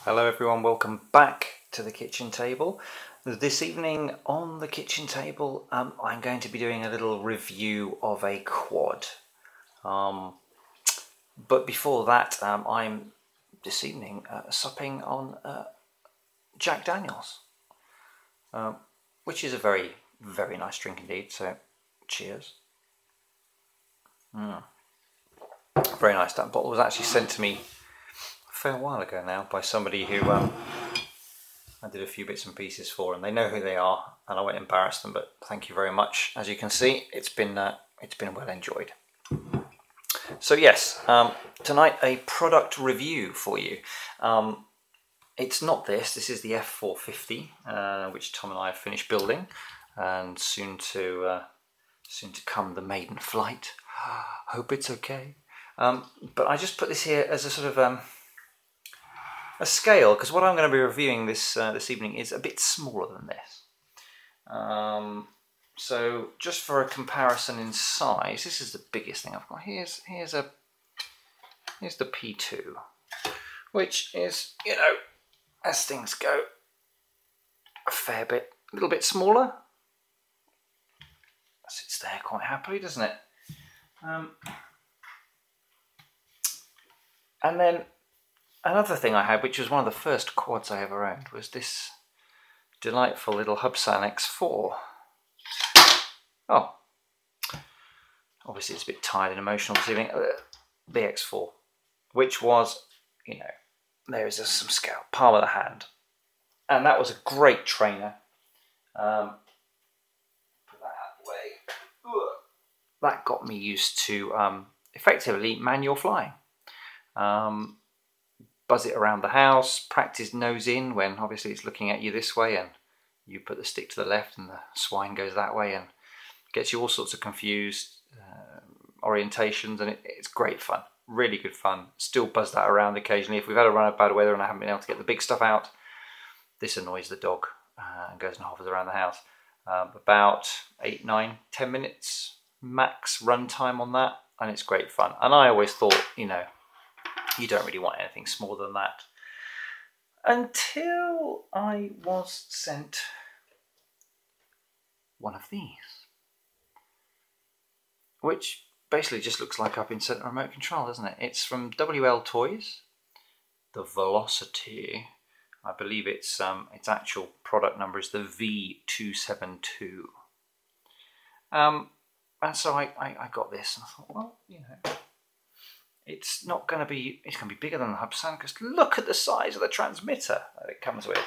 Hello everyone, welcome back to the kitchen table. This evening on the kitchen table I'm going to be doing a little review of a quad. But before that I'm this evening supping on Jack Daniels, which is a very nice drink indeed, so cheers. Very nice. That bottle was actually sent to me a fair while ago now by somebody who I did a few bits and pieces for, and they know who they are, and I won't embarrass them, but thank you very much. As you can see, it's been well enjoyed. So yes, tonight a product review for you. It's not this is the F450, which Tom and I have finished building, and soon to come the maiden flight. Hope it's okay. But I just put this here as a sort of a scale, because what I'm going to be reviewing this evening is a bit smaller than this. So just for a comparison in size, this is the biggest thing I've got. Here's the P2, which is, you know, as things go, a fair bit, a little bit smaller. Sits there quite happily, doesn't it? And then another thing I had, which was one of the first quads I ever owned, was this delightful little Hubsan X4. Oh, obviously it's a bit tired and emotional this evening. The X4, which was, you know, there is some scale, palm of the hand, and that was a great trainer. Put that out of the way. That got me used to effectively manual flying. Buzz it around the house, practice nose in when obviously it's looking at you this way, and you put the stick to the left and the swine goes that way, and gets you all sorts of confused orientations, and it's great fun, really good fun. Still buzz that around occasionally. If we've had a run of bad weather and I haven't been able to get the big stuff out, this annoys the dog and goes and hovers around the house. About 8, 9, 10 minutes max run time on that, and it's great fun. And I always thought, you know, you don't really want anything smaller than that, until I was sent one of these, which basically just looks like I've been sent a remote control, doesn't it? It's from WLToys, the Velocity. I believe its actual product number is the V272. And so I got this and I thought, well, you know, it's going to be bigger than the Hubsan, because look at the size of the transmitter that it comes with.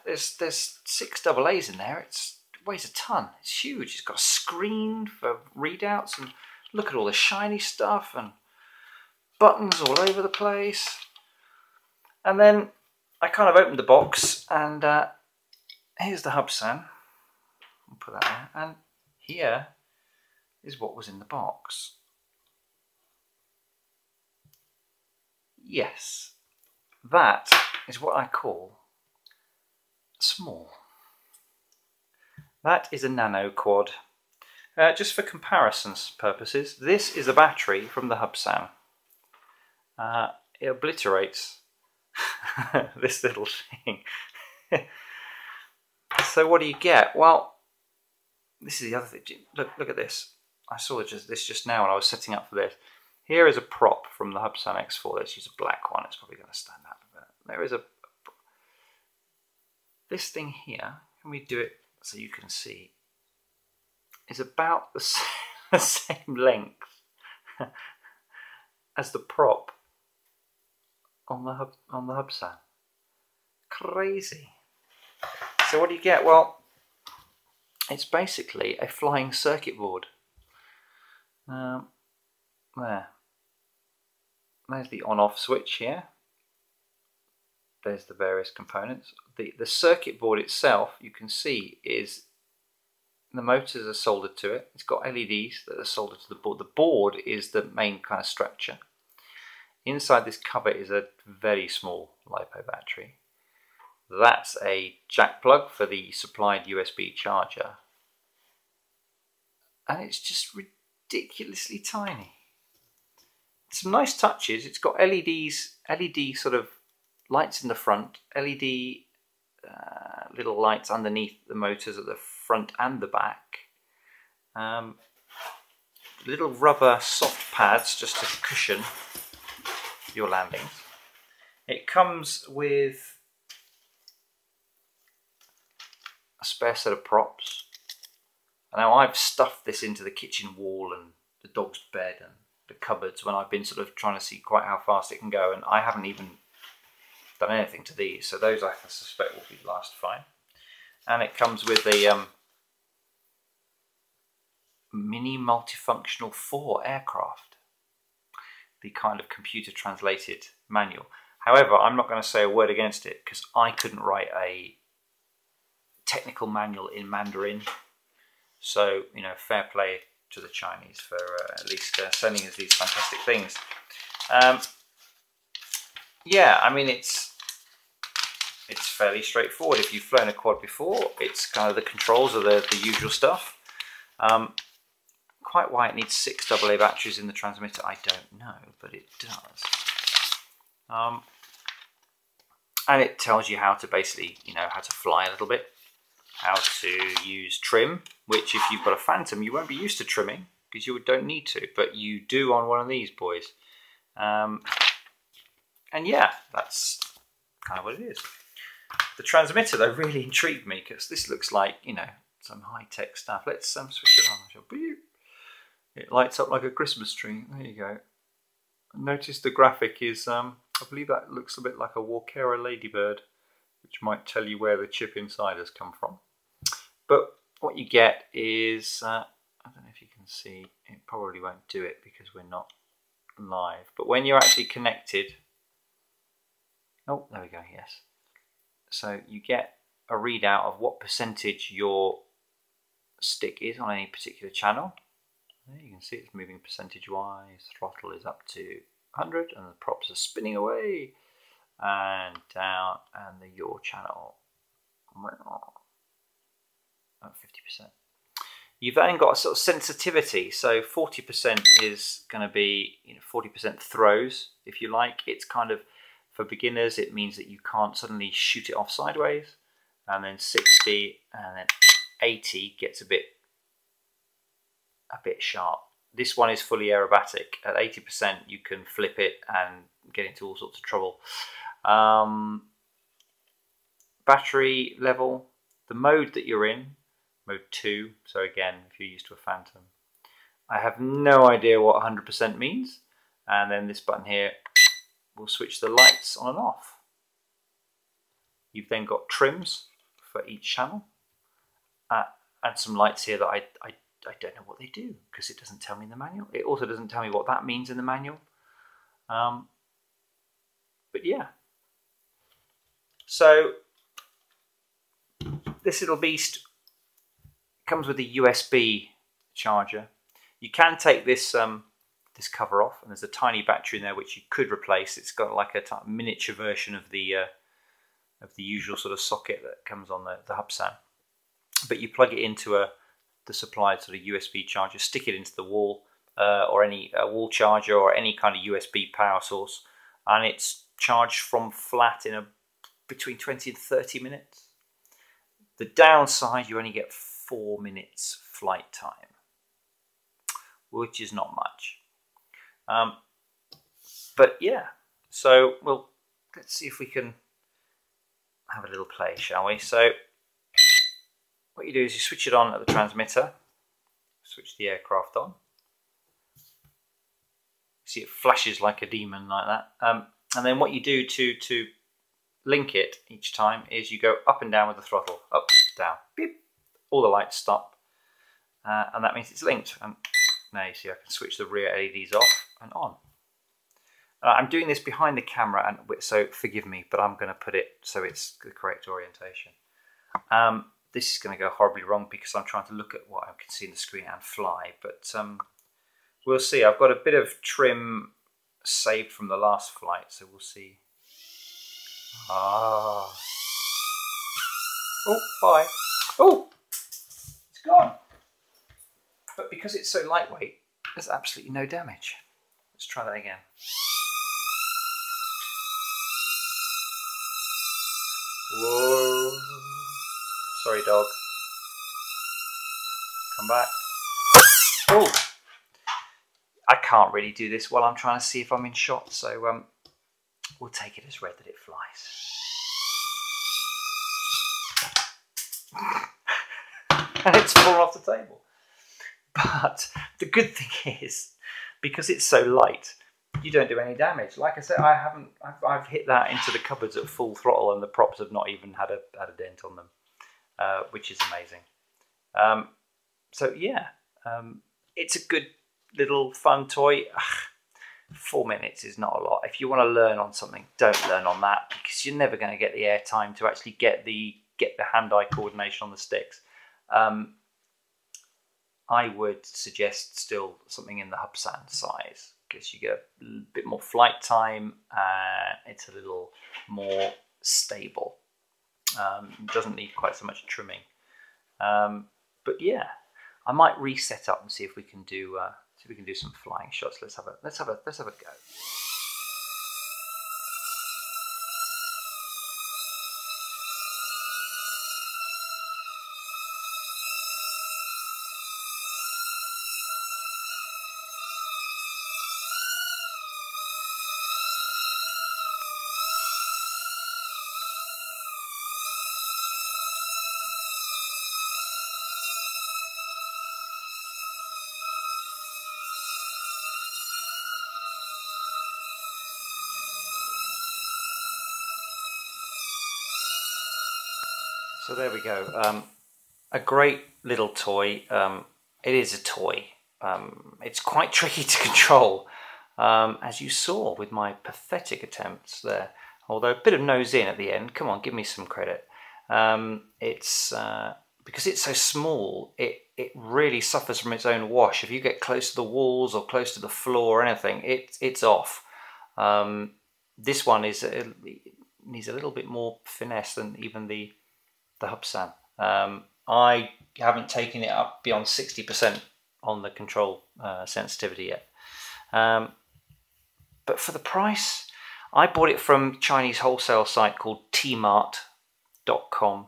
There's 6 AA's in there. It weighs a ton. It's huge. It's got a screen for readouts, and look at all the shiny stuff and buttons all over the place. And then I kind of opened the box, and here's the Hubsan. I'll put that there. And here is what was in the box. Yes, that is what I call small. That is a nano quad. Just for comparisons purposes, this is a battery from the Hubsan. It obliterates this little thing. So what do you get? Well, this is the other thing. Look at this. I saw this just now when I was setting up for this. Here is a prop from the Hubsan X4. Let's use a black one. It's probably going to stand up a bit. There is this thing here. Can we do it so you can see? Is about the same length as the prop on the Hubsan. Crazy. So what do you get? Well, it's basically a flying circuit board. There's the on-off switch here. There's the various components. The circuit board itself, you can see, is the motors are soldered to it. It's got LEDs that are soldered to the board. The board is the main kind of structure. Inside this cover is a very small LiPo battery. That's a jack plug for the supplied USB charger. And it's just ridiculously tiny. some nice touches. It's got LEDs, LED sort of lights in the front, LED little lights underneath the motors at the front and the back. Little rubber soft pads just to cushion your landings. It comes with a spare set of props. Now I've stuffed this into the kitchen wall and the dog's bed and the cupboards when I've been sort of trying to see quite how fast it can go, and I haven't even done anything to these, so those I suspect will be last fine. And it comes with a mini multifunctional for aircraft, the kind of computer translated manual. However, I'm not going to say a word against it because I couldn't write a technical manual in Mandarin. So, you know, fair play to the Chinese for at least sending us these fantastic things. Yeah, I mean, it's fairly straightforward. If you've flown a quad before, it's kind of the controls are the usual stuff. Quite why it needs 6 AA batteries in the transmitter, I don't know, but it does. And it tells you how to basically, you know, how to fly a little bit, how to use trim, which if you've got a Phantom, you won't be used to trimming because you don't need to, but you do on one of these boys. And yeah, that's kind of what it is. The transmitter though really intrigued me because this looks like, you know, some high-tech stuff. Let's switch it on. It lights up like a Christmas tree. There you go. Notice the graphic is, I believe that looks a bit like a Walkera ladybird, which might tell you where the chip inside has come from. But what you get is, I don't know if you can see, it probably won't do it because we're not live. But when you're actually connected, oh, there we go, yes. So you get a readout of what percentage your stick is on any particular channel. There you can see it's moving percentage wise. Throttle is up to 100 and the props are spinning away and down, and the yaw channel at 50%. You've then got a sort of sensitivity, so 40% is going to be, you know, 40% throws, if you like. It's kind of, for beginners, it means that you can't suddenly shoot it off sideways, and then 60 and then 80 gets a bit sharp. This one is fully aerobatic. At 80% you can flip it and get into all sorts of trouble. Battery level, the mode that you're in, mode 2, so again if you're used to a Phantom. I have no idea what 100% means, and then this button here will switch the lights on and off. You've then got trims for each channel, and some lights here that I don't know what they do because it doesn't tell me in the manual. It also doesn't tell me what that means in the manual. But yeah. So this little beast comes with a USB charger. You can take this this cover off, and there's a tiny battery in there which you could replace. It's got like a miniature version of the usual sort of socket that comes on the hub SAN. But you plug it into the supplied sort of USB charger, stick it into the wall, or any wall charger or any kind of USB power source, and it's charged from flat in between 20 and 30 minutes. The downside, you only get 4 minutes flight time, which is not much. But yeah, so let's see if we can have a little play, shall we? So what you do is you switch it on at the transmitter, switch the aircraft on. See, it flashes like a demon like that. And then what you do to link it each time is you go up and down with the throttle, up, down, beep, all the lights stop, and that means it's linked. And now you see I can switch the rear LEDs off and on. I'm doing this behind the camera, and so forgive me, but I'm going to put it so it's the correct orientation. This is going to go horribly wrong because I'm trying to look at what I can see on the screen and fly, but we'll see. I've got a bit of trim saved from the last flight, so we'll see. Ah. Oh, bye. Oh, it's gone. But because it's so lightweight, there's absolutely no damage. Let's try that again. Whoa. Sorry, dog. Come back. Oh! I can't really do this while I'm trying to see if I'm in shot, so we'll take it as read that it flies. And it's fallen off the table. But the good thing is, because it's so light, you don't do any damage. Like I said, I've hit that into the cupboards at full throttle, and the props have not even had a dent on them, which is amazing. So yeah, it's a good little fun toy. 4 minutes is not a lot. If you want to learn on something, don't learn on that, because you're never going to get the air time to actually get the hand-eye coordination on the sticks. I would suggest still something in the Hubsan size, because you get a bit more flight time and it's a little more stable. It doesn't need quite so much trimming. But yeah, I might reset up and see if we can do some flying shots. Let's have a go. So there we go. A great little toy. It is a toy. It's quite tricky to control, as you saw with my pathetic attempts there. Although a bit of nose in at the end. Come on, give me some credit. It's because it's so small, it really suffers from its own wash. If you get close to the walls or close to the floor or anything, it's off. This one needs a little bit more finesse than even the Hubsan. I haven't taken it up beyond 60% on the control sensitivity yet. But for the price, I bought it from Chinese wholesale site called tmart.com,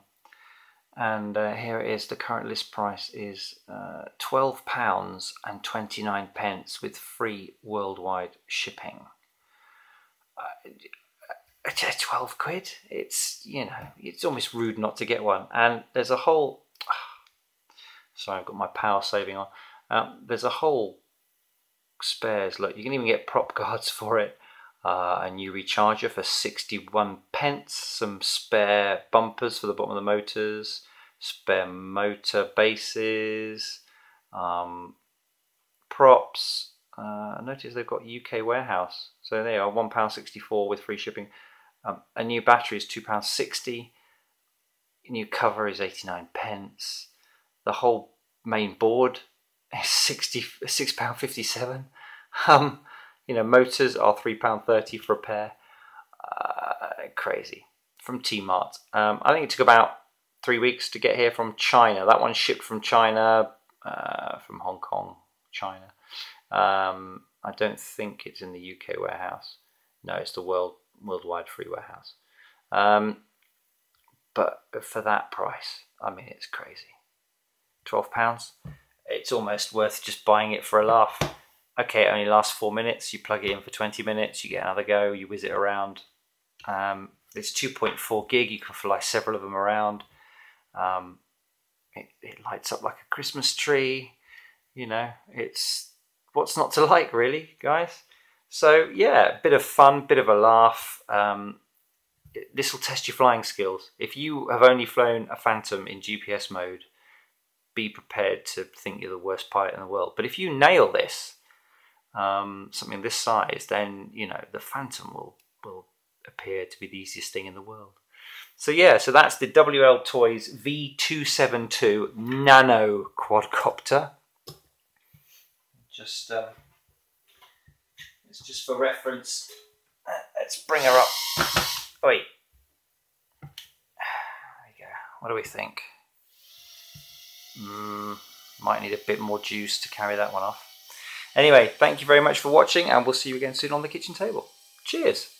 and here it is. The current list price is £12.29 with free worldwide shipping. 12 quid. It's, you know, it's almost rude not to get one. And there's a whole, sorry, I've got my power saving on. There's a whole spares. Look, you can even get prop guards for it, a new recharger for 61p, some spare bumpers for the bottom of the motors, spare motor bases, props. Notice they've got UK warehouse, so they are £1.64 with free shipping. A new battery is £2.60. A new cover is 89p. The whole main board is £6.57. You know, motors are £3.30 for a pair. Crazy. From Tmart. I think it took about 3 weeks to get here from China. That one shipped from China, from Hong Kong, China. I don't think it's in the UK warehouse. No, it's the worldwide free warehouse. But for that price, I mean, it's crazy. £12. It's almost worth just buying it for a laugh. Okay, it only lasts 4 minutes. You plug it in for 20 minutes. You get another go. You whiz it around. It's 2.4 gig. You can fly several of them around. It lights up like a Christmas tree. You know, it's what's not to like, really, guys. So yeah, bit of fun, bit of a laugh. This will test your flying skills. If you have only flown a Phantom in GPS mode, be prepared to think you're the worst pilot in the world. But if you nail this, something this size, then you know the Phantom will appear to be the easiest thing in the world. So yeah, so that's the WLToys V272 nano quadcopter. Just it's just for reference. Let's bring her up. Oi. There we go. What do we think? Might need a bit more juice to carry that one off. Anyway, thank you very much for watching, and we'll see you again soon on the kitchen table. Cheers!